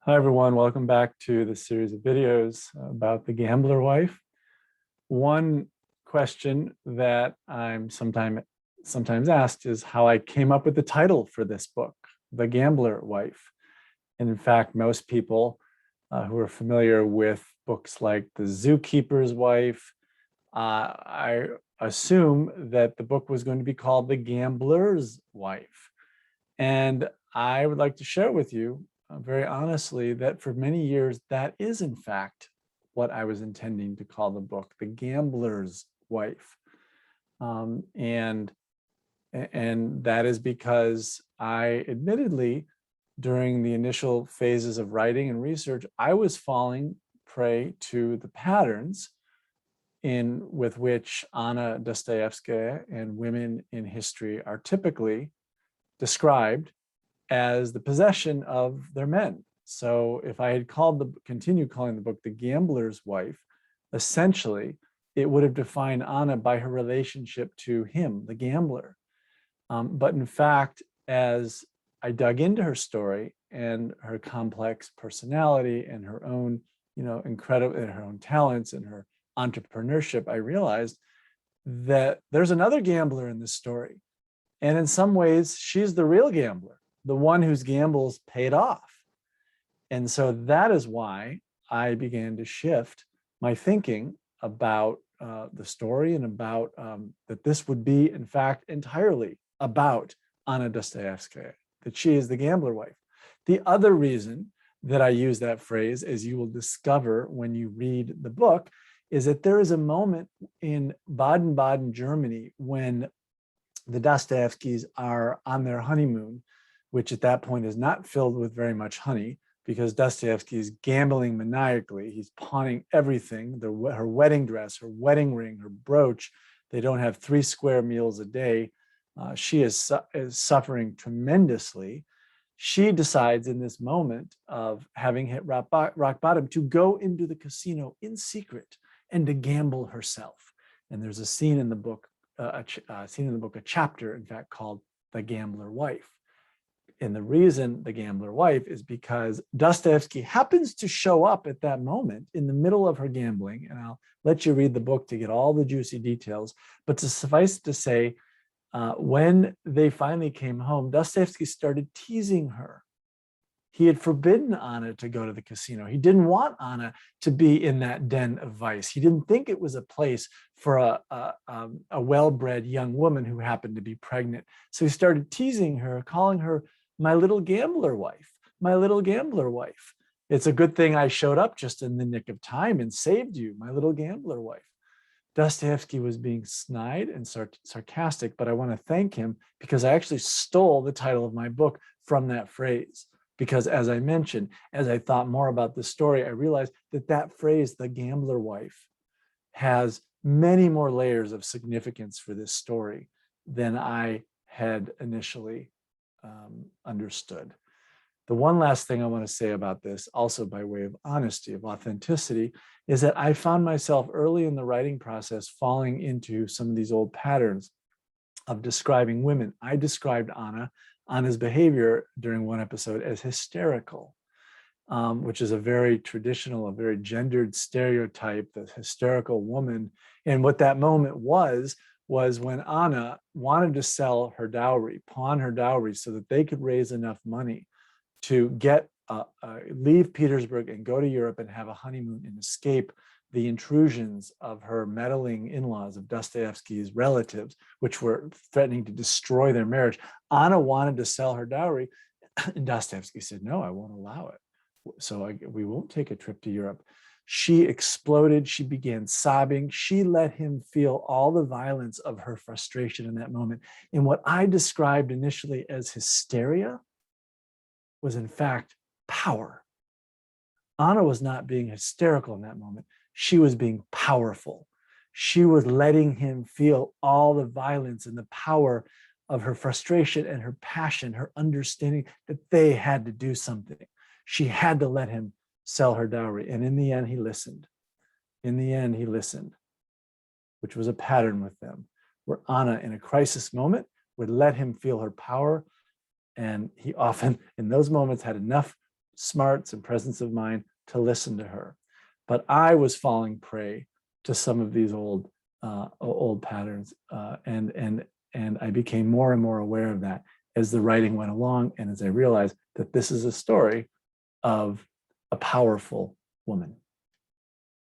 Hi, everyone. Welcome back to the series of videos about the gambler wife. One question that I'm sometimes asked is how I came up with the title for this book, The Gambler Wife. And in fact, most people who are familiar with books like The Zookeeper's Wife, I assume that the book was going to be called The Gambler's Wife. And I would like to share with you very honestly that for many years, that is in fact what I was intending to call the book, The Gambler's Wife. And that is because I admittedly, during the initial phases of writing and research, I was falling prey to the patterns with which Anna Dostoyevskaya and women in history are typically described as the possession of their men. So if I had continued calling the book The Gambler's Wife, essentially it would have defined Anna by her relationship to him, the gambler. But in fact, as I dug into her story and her complex personality and her own, incredible, and her own talents and her entrepreneurship, I realized that there's another gambler in this story. And in some ways, she's the real gambler, the one whose gambles paid off. And so that is why I began to shift my thinking about the story and about that this would be, in fact, entirely about Anna Dostoyevskaya, that she is the gambler wife. The other reason that I use that phrase, as you will discover when you read the book, is that there is a moment in Baden-Baden, Germany, when the Dostoevskys are on their honeymoon, which at that point is not filled with very much honey, because Dostoevsky is gambling maniacally. He's pawning everything, her wedding dress, her wedding ring, her brooch. They don't have 3 square meals a day. She is suffering tremendously. She decides in this moment of having hit rock bottom to go into the casino in secret and to gamble herself. And there's a scene in the book, a chapter, in fact, called The Gambler Wife. And the reason The Gambler Wife is because Dostoevsky happens to show up at that moment in the middle of her gambling. And I'll let you read the book to get all the juicy details. But to suffice to say, when they finally came home, Dostoevsky started teasing her. He had forbidden Anna to go to the casino. He didn't want Anna to be in that den of vice. He didn't think it was a place for a well-bred young woman who happened to be pregnant. So he started teasing her, calling her my little gambler wife, my little gambler wife. It's a good thing I showed up just in the nick of time and saved you, my little gambler wife. Dostoevsky was being snide and sarcastic, but I want to thank him because I actually stole the title of my book from that phrase. Because as I mentioned, as I thought more about the story, I realized that that phrase, the gambler wife, has many more layers of significance for this story than I had initially understood. The one last thing I want to say about this, also by way of honesty, of authenticity, is that I found myself early in the writing process falling into some of these old patterns of describing women. I described Anna's behavior during one episode as hysterical, which is a very traditional, a very gendered stereotype, the hysterical woman. And what that moment was when Anna wanted to sell her dowry, pawn her dowry so that they could raise enough money to leave Petersburg and go to Europe and have a honeymoon and escape the intrusions of her meddling in-laws, of Dostoevsky's relatives, which were threatening to destroy their marriage. Anna wanted to sell her dowry, and Dostoevsky said, no, I won't allow it. So we won't take a trip to Europe. She exploded. She began sobbing. She let him feel all the violence of her frustration in that moment. And what I described initially as hysteria was in fact power. Anna was not being hysterical in that moment. She was being powerful. She was letting him feel all the violence and the power of her frustration and her passion, her understanding that they had to do something. She had to let him sell her dowry. And in the end, he listened. In the end, he listened, which was a pattern with them, where Anna, in a crisis moment, would let him feel her power. And he often, in those moments, had enough smarts and presence of mind to listen to her. But I was falling prey to some of these old patterns, and I became more and more aware of that as the writing went along, and as I realized that this is a story of a powerful woman.